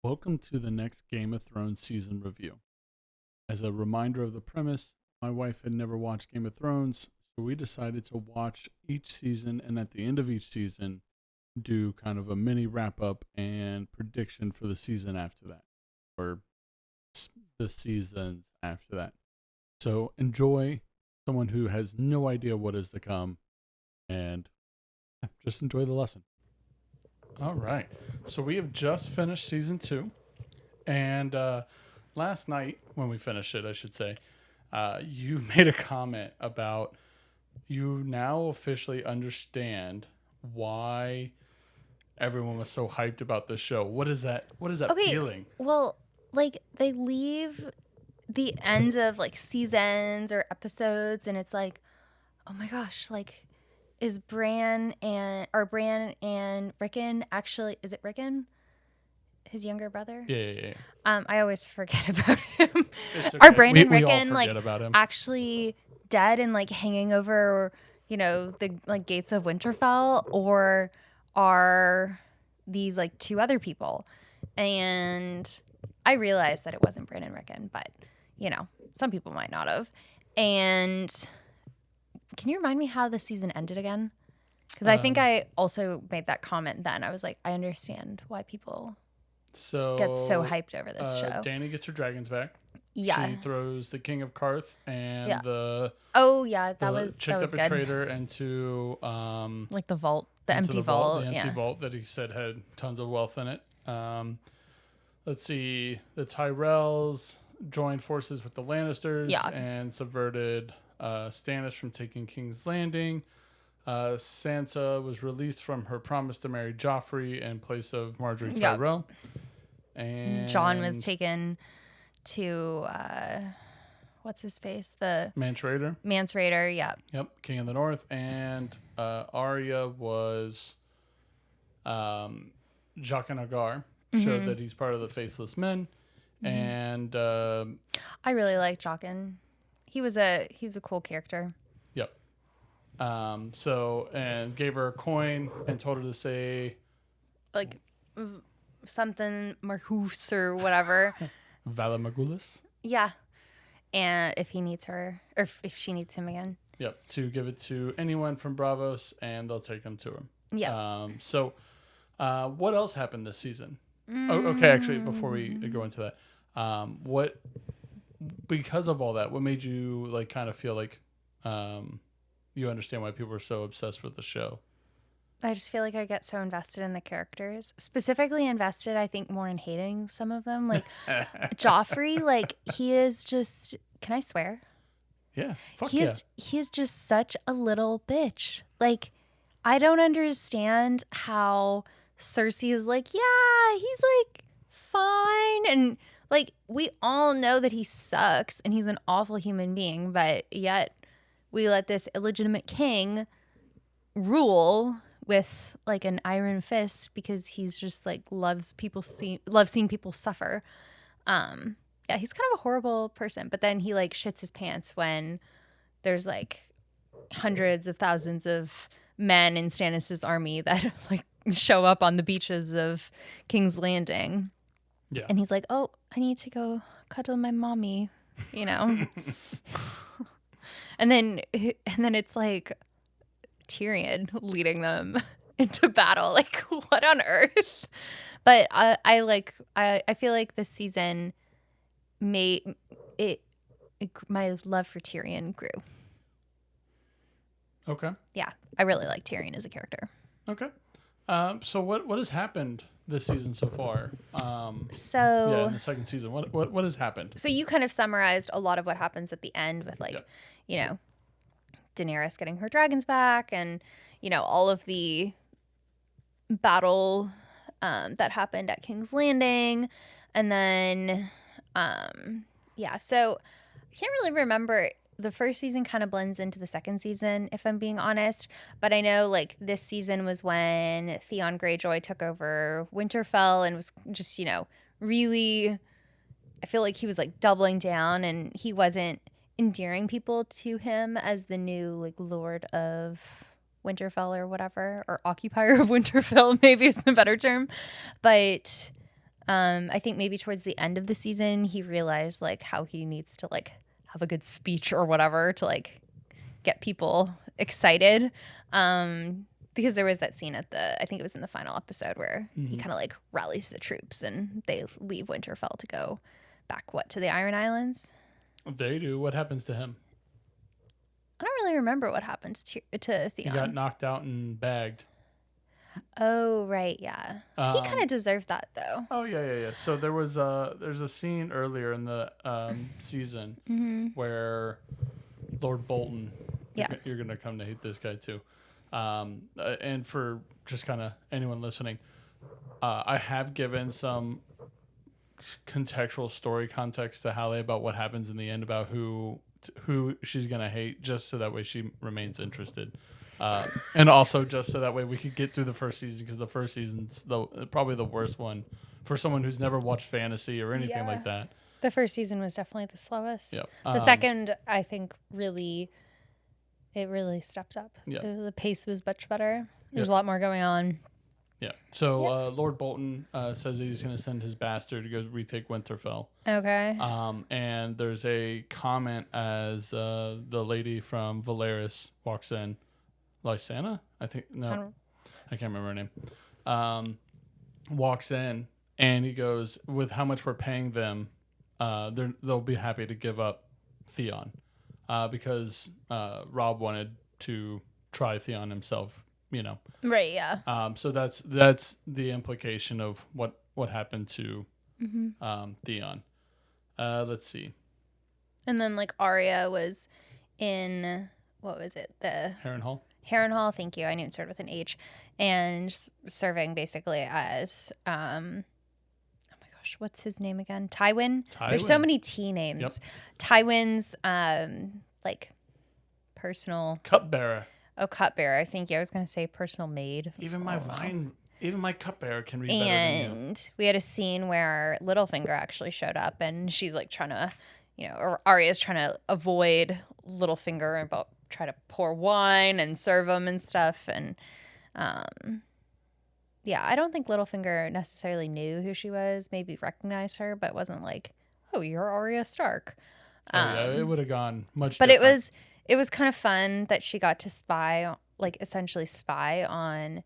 Welcome to the next Game of Thrones season review. As a reminder of the premise, my wife had never watched Game of Thrones, so we decided to watch each season and at the end of each season do kind of a mini wrap up and prediction for the season after that, or the seasons after that. So enjoy, someone who has no idea what is to come, and just enjoy the lesson. All right. So we have just finished season 2. And last night, when we finished it, I should say, you made a comment about you now officially understand why everyone was so hyped about this show. What is that feeling? Well, like they leave the ends of like seasons or episodes and it's like, oh my gosh, like is Bran and Rickon actually, is it Rickon? His younger brother? Yeah. I always forget about him. It's okay. Are Bran and we all Rickon forget like about him. actually dead and like hanging over, the like gates of Winterfell, or are these like two other people? And I realized that it wasn't Bran and Rickon, but some people might not have. And can you remind me how the season ended again? Because I think I also made that comment then. I was like, I understand why people get so hyped over this show. Dany gets her dragons back. Yeah. She throws the King of Karth and that was chick that good. betrayed her into like the vault, the empty vault. The empty vault that he said had tons of wealth in it. Let's see, the Tyrells joined forces with the Lannisters and subverted Stannis from taking King's Landing. Sansa was released from her promise to marry Joffrey in place of Marjorie Tyrell. And Jon was taken to what's his face? The Mance Rayder. Yep, King of the North. And Arya was Jaqen H'ghar. Showed that he's part of the Faceless Men. And I really like Jaqen. He was a cool character. Yep. And gave her a coin and told her to say like something Marhus or whatever. Vala Morghulis. Yeah. And if he needs her, or if she needs him again. Yep. To give it to anyone from Bravos and they'll take him to him. Yeah. What else happened this season? Oh, okay. Actually, before we go into that, because of all that, what made you like kind of feel like you understand why people are so obsessed with the show? I just feel like I get so invested in the characters. Specifically invested, I think, more in hating some of them. Like Joffrey, like he is just, can I swear? Yeah. He is just such a little bitch. Like, I don't understand how Cersei is like, yeah, he's like fine. And like, we all know that he sucks and he's an awful human being, but yet we let this illegitimate king rule with like an iron fist because he's just like loves seeing people suffer. He's kind of a horrible person, but then he like shits his pants when there's like hundreds of thousands of men in Stannis's army that like show up on the beaches of King's Landing. Yeah. And he's like, oh, I need to go cuddle my mommy, and then it's like Tyrion leading them into battle. Like, what on earth? But I feel like this season made it my love for Tyrion grew. Okay. Yeah, I really like Tyrion as a character. Okay. So what has happened this season so far? In the second season, what has happened? So you kind of summarized a lot of what happens at the end with Daenerys getting her dragons back and, all of the battle that happened at King's Landing. And then, so I can't really remember. The first season kind of blends into the second season, if I'm being honest. But I know, like, this season was when Theon Greyjoy took over Winterfell and was just, really, I feel like he was, like, doubling down and he wasn't endearing people to him as the new, like, Lord of Winterfell or whatever, or occupier of Winterfell maybe is the better term. But I think maybe towards the end of the season, he realized like how he needs to like have a good speech or whatever to like get people excited. Because there was that scene I think it was in the final episode where he kind of like rallies the troops and they leave Winterfell to go back, to the Iron Islands? They do. What happens to him? I don't really remember what happened to Theon. He got knocked out and bagged. Oh, right, yeah. He kind of deserved that, though. Oh, yeah. So there's a scene earlier in the season where Lord Bolton, you're going to come to hate this guy too. And for just kind of anyone listening, I have given some contextual story context to Halle about what happens in the end, about who she's going to hate, just so that way she remains interested. And also just so that way we could get through the first season, because the first season's probably the worst one for someone who's never watched fantasy or anything like that. The first season was definitely the slowest. Yep. The second, I think, really stepped up. Yeah. The pace was much better. There's a lot more going on. Yeah. So Lord Bolton says that he's going to send his bastard to go retake Winterfell. Okay. And there's a comment as the lady from Valeris walks in. Lysana? I think. No. I can't remember her name. Walks in and he goes, with how much we're paying them, they'll be happy to give up Theon. Because Rob wanted to try Theon himself, you know. Right, yeah. So that's the implication of what happened to Theon. Let's see. And then like Arya was in, what was it? The Harrenhal, thank you. I knew it started with an H. And serving basically as oh my gosh, what's his name again? Tywin. There's so many T names. Yep. Tywin's like personal cupbearer. Oh, cupbearer. Thank you. I was going to say personal maid. Even my cupbearer can read better than you. And we had a scene where Littlefinger actually showed up, and she's like trying to, or Arya's trying to avoid Littlefinger and try to pour wine and serve him and stuff. And I don't think Littlefinger necessarily knew who she was, maybe recognized her, but wasn't like, oh, you're Arya Stark. It would have gone much But different. It was kind of fun that she got to essentially spy on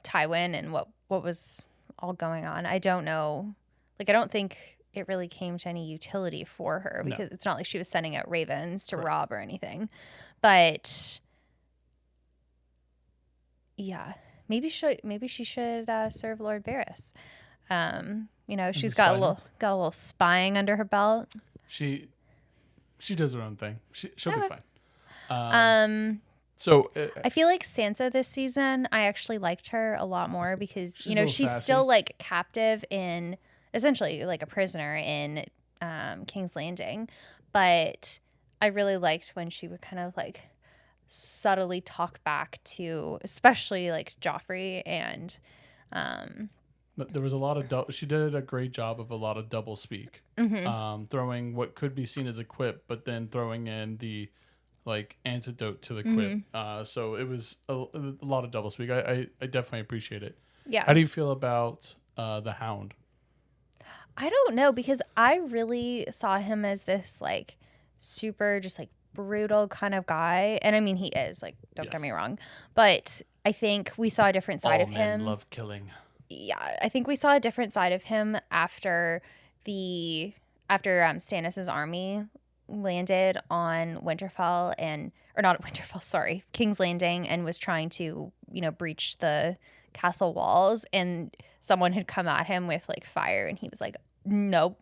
Tywin and what was all going on. I don't know. I don't think it really came to any utility for her, because it's not like she was sending out ravens to rob or anything. But yeah, maybe she should serve Lord Varys. She's got a little spying under her belt. She does her own thing. She'll be fine. So I feel like Sansa this season, I actually liked her a lot more, because she's still like captive in, essentially like a prisoner in King's Landing, but I really liked when she would kind of like subtly talk back to, especially like Joffrey and. But there was a lot of she did a great job of a lot of double speak, throwing what could be seen as a quip, but then throwing in the like antidote to the quip. So it was a lot of double speak. I definitely appreciate it. Yeah. How do you feel about the Hound? I don't know, because I really saw him as this like super just like brutal kind of guy, and I mean he is, like, don't get me wrong, but I think we saw a different side of him. All men love killing. Yeah, I think we saw a different side of him after Stannis' army landed on Winterfell King's Landing, and was trying to, breach the castle walls, and someone had come at him with like fire, and he was like, nope,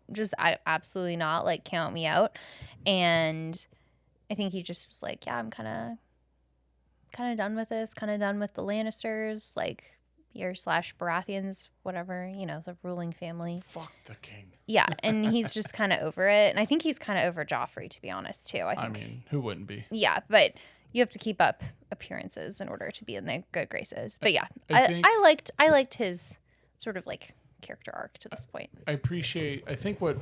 absolutely not, like, count me out. And I think he just was like, yeah, I'm kind of done with this, kind of done with the Lannisters, like, Baratheons, whatever, the ruling family. Fuck the king. Yeah, and he's just kind of over it. And I think he's kind of over Joffrey, to be honest, too. I mean, who wouldn't be? Yeah, but you have to keep up appearances in order to be in the good graces. But yeah, I liked his sort of like character arc to this point. I think what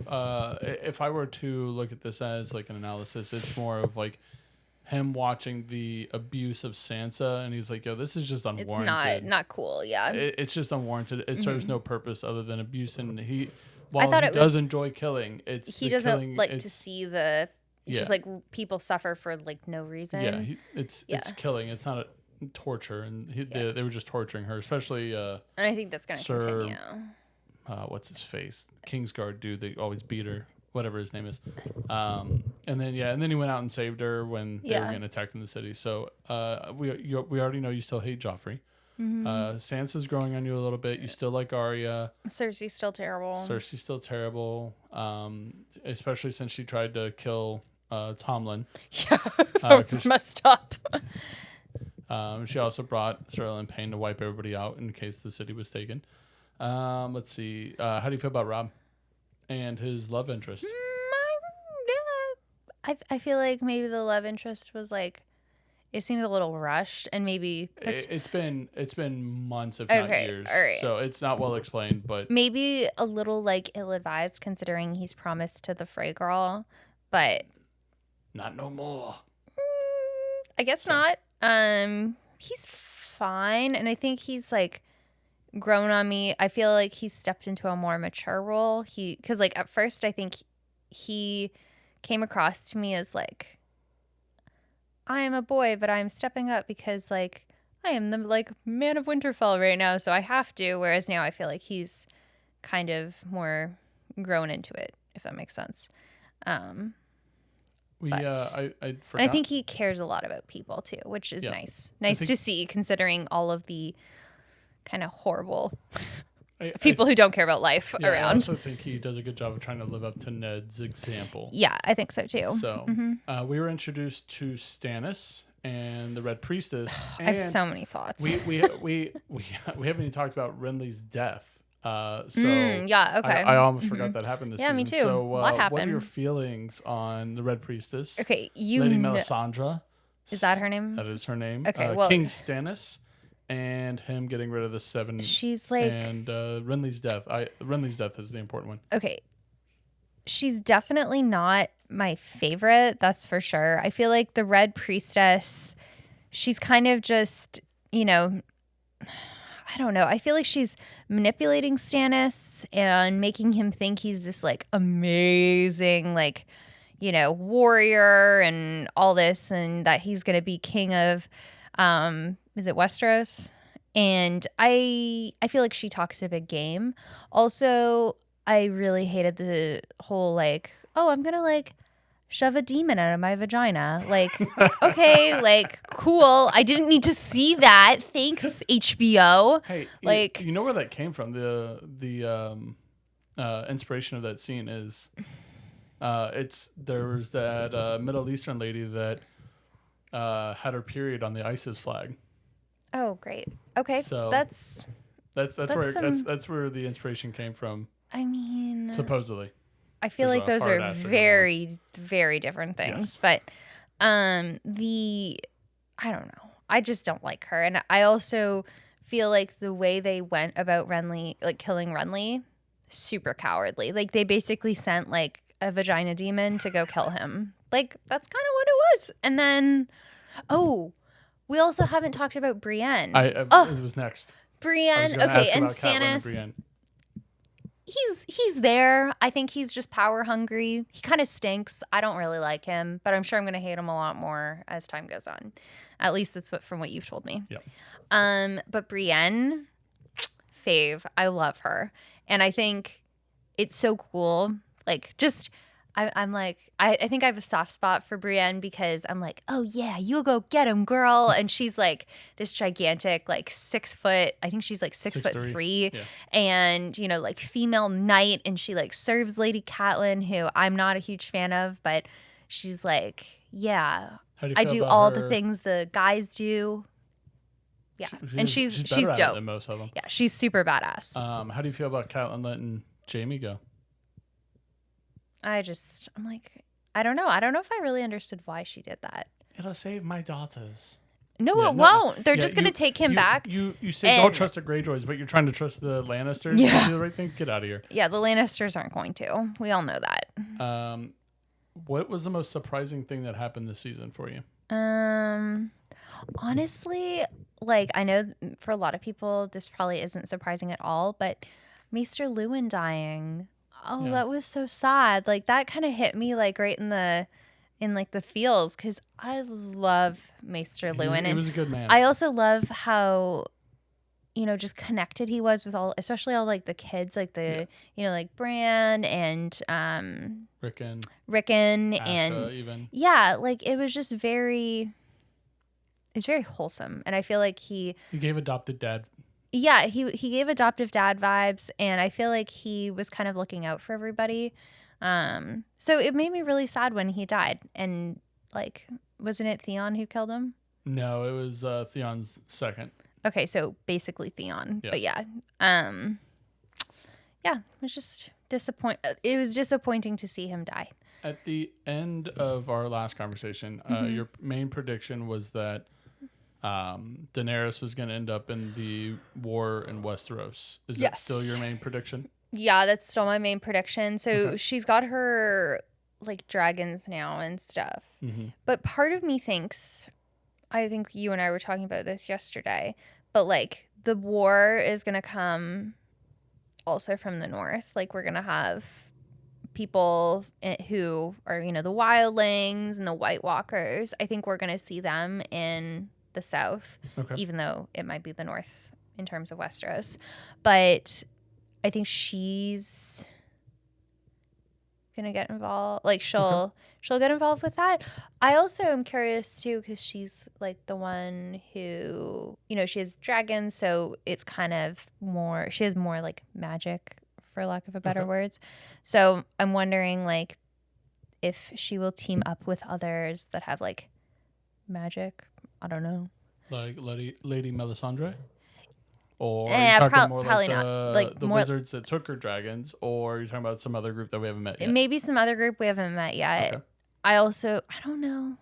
if I were to look at this as like an analysis, it's more of like him watching the abuse of Sansa, and he's like, "Yo, this is just unwarranted. It's not cool." Yeah. It's just unwarranted. It serves no purpose other than abuse." And I thought he it does was- enjoy killing, He doesn't like to see the just like people suffer for like no reason. Yeah, it's killing. It's not a torture, and they were just torturing her, especially. And I think that's going to continue. What's his face? Kingsguard dude. They always beat her. Whatever his name is. And then he went out and saved her when they were getting attacked in the city. So we already know you still hate Joffrey. Sansa's growing on you a little bit. You still like Arya. Cersei's still terrible. Especially since she tried to kill Tomlin. Yeah, that was messed up. She also brought Sterling Payne to wipe everybody out in case the city was taken. Let's see. How do you feel about Rob and his love interest? I feel like maybe the love interest was like, it seemed a little rushed, and maybe it's been months, if not years. All right. So it's not well explained, but maybe a little like ill-advised considering he's promised to the Frey girl, but not no more. I guess not. He's fine, and I think he's like grown on me. I feel like he's stepped into a more mature role. Because like at first I think he came across to me as like, I am a boy, but I'm stepping up because like I am the like man of Winterfell right now, so I have to. Whereas now I feel like he's kind of more grown into it, if that makes sense. I forgot. I think he cares a lot about people too, which is nice. Nice to see, considering all of the kind of horrible people who don't care about life around. I also think he does a good job of trying to live up to Ned's example. Yeah, I think so too. So we were introduced to Stannis and the Red Priestess. I have so many thoughts. We haven't even talked about Renly's death. Okay. I almost forgot that happened this season. Yeah, me too. So what happened? What are your feelings on the Red Priestess? Okay, Lady Melisandre. Is that her name? That is her name. Okay, King Stannis. And him getting rid of the 7. She's like, and Renly's death. Renly's death is the important one. Okay, she's definitely not my favorite. That's for sure. I feel like the Red Priestess, she's kind of just, I don't know. I feel like she's manipulating Stannis and making him think he's this like amazing, like, warrior and all this, and that he's going to be king of, is it Westeros? And I feel like she talks a big game. Also, I really hated the whole like, oh, I'm going to like shove a demon out of my vagina. Like, okay, like cool. I didn't need to see that. Thanks, HBO. Hey, like, you know where that came from? The inspiration of that scene is there was that Middle Eastern lady that had her period on the ISIS flag. Oh, great. Okay, so that's where the inspiration came from. I mean, supposedly. I feel like those are very, very different things. Yes. But I don't know. I just don't like her. And I also feel like the way they went about Renly, like killing Renly, super cowardly. Like they basically sent like a vagina demon to go kill him. Like that's kind of what it was. And then, we also haven't talked about Brienne. It was next. Brienne. Okay, and Stannis. He's there. I think he's just power hungry. He kind of stinks. I don't really like him, but I'm sure I'm going to hate him a lot more as time goes on. At least that's from what you've told me. Yeah. But Brienne, fave. I love her. And I think it's so cool. Like, just... I'm like, I think I have a soft spot for Brienne because I'm like, oh yeah, you go get him, girl. And she's like this gigantic, like 6 foot, I think she's like 6'3", yeah. And like female knight, and she like serves Lady Catelyn, who I'm not a huge fan of, but she's like, yeah, I do all the things the guys do. Yeah, and she's better dope than most of them. Yeah, she's super badass. How do you feel about Catelyn letting Jaime go? I'm like, I don't know. I don't know if I really understood why she did that. It'll save my daughters. No, it won't. They're just going to take him back. You say don't trust the Greyjoys, but you're trying to trust the Lannisters? Yeah. You do the right thing? Get out of here. Yeah, the Lannisters aren't going to. We all know that. What was the most surprising thing that happened this season for you? Honestly, like I know for a lot of people this probably isn't surprising at all, but Maester Lewin dying. Oh, Yeah. that was so sad. Like that kind of hit me like right in like the feels because I love Maester Lewin. He was a good man. I also love how just connected he was with all, especially all like the kids, like the like Bran and Rickon Asha and even. Yeah, like it was just very wholesome, and I feel like he gave adopted dad. Yeah, he gave adoptive dad vibes, and I feel like he was kind of looking out for everybody. So it made me really sad when he died, and like, wasn't it Theon who killed him? No, it was Theon's second. Okay, so basically Theon, but yeah, it was just It was disappointing to see him die. At the end of our last conversation, your main prediction was that Daenerys was going to end up in the war in Westeros. Is that still your main prediction? Yeah, that's still my main prediction. So she's got her like dragons now and stuff. But part of me thinks, I think you and I were talking about this yesterday, but like the war is going to come also from the north. Like we're going to have people who are, the wildlings and the White Walkers. I think we're going to see them in the south, even though it might be the north in terms of Westeros. But I think she's gonna get involved. Like she'll get involved with that. I also am curious too because she's like the one who she has dragons, so it's kind of more. She has more like magic, for lack of a better words. So I'm wondering like if she will team up with others that have like magic. I don't know. Like Lady Melisandre? Or are you talking more probably like not. Like the wizards that took her dragons, or are you talking about some other group that we haven't met yet? Maybe some other group we haven't met yet. Okay. I don't know.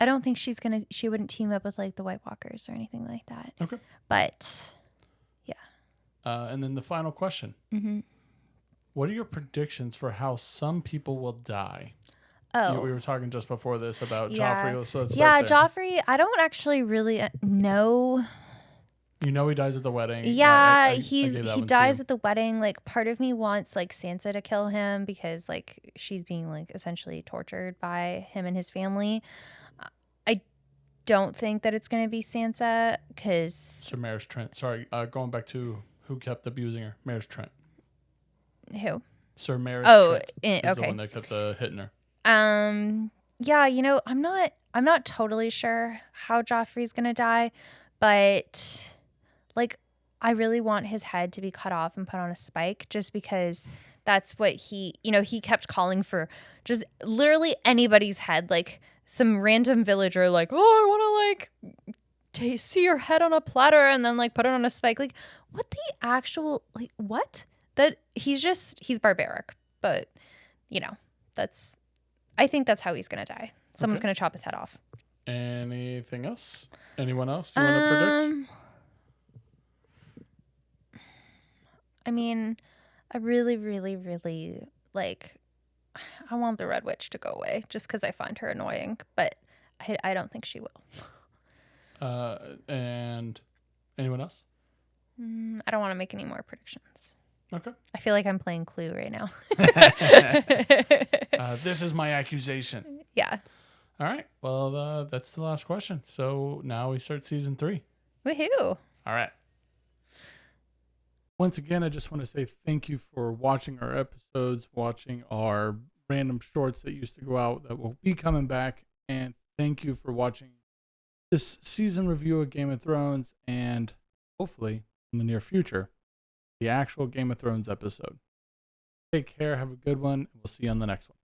I don't think she wouldn't team up with like the White Walkers or anything like that. Okay. But yeah. And then the final question. What are your predictions for how some people will die? Oh. We were talking just before this about Joffrey. So Joffrey, I don't actually really know. He dies at the wedding. Yeah, he dies at the wedding. Like part of me wants like Sansa to kill him because like she's being like essentially tortured by him and his family. I don't think that it's going to be Sansa because Sir Maris Trent. Sorry, going back to who kept abusing her. Maris Trent. Who? Sir Maris Trent is the okay. one that kept hitting her. Yeah, I'm not totally sure how Joffrey's going to die, but like, I really want his head to be cut off and put on a spike just because that's what he kept calling for just literally anybody's head. Like some random villager like, oh, I want to like see your head on a platter and then like put it on a spike. Like what the actual, like what? That he's barbaric, but I think that's how he's going to die. Someone's going to chop his head off. Anything else? Anyone else you want to predict? I mean, I really, really, really like. I want the Red Witch to go away just because I find her annoying, but I don't think she will. And anyone else? I don't want to make any more predictions. Okay. I feel like I'm playing Clue right now. This is my accusation. Yeah. All right. Well, that's the last question. So now we start season 3. Woohoo. All right. Once again, I just want to say thank you for watching our episodes, watching our random shorts that used to go out that will be coming back. And thank you for watching this season review of Game of Thrones and hopefully in the near future, the actual Game of Thrones episode. Take care. Have a good one. We'll see you on the next one.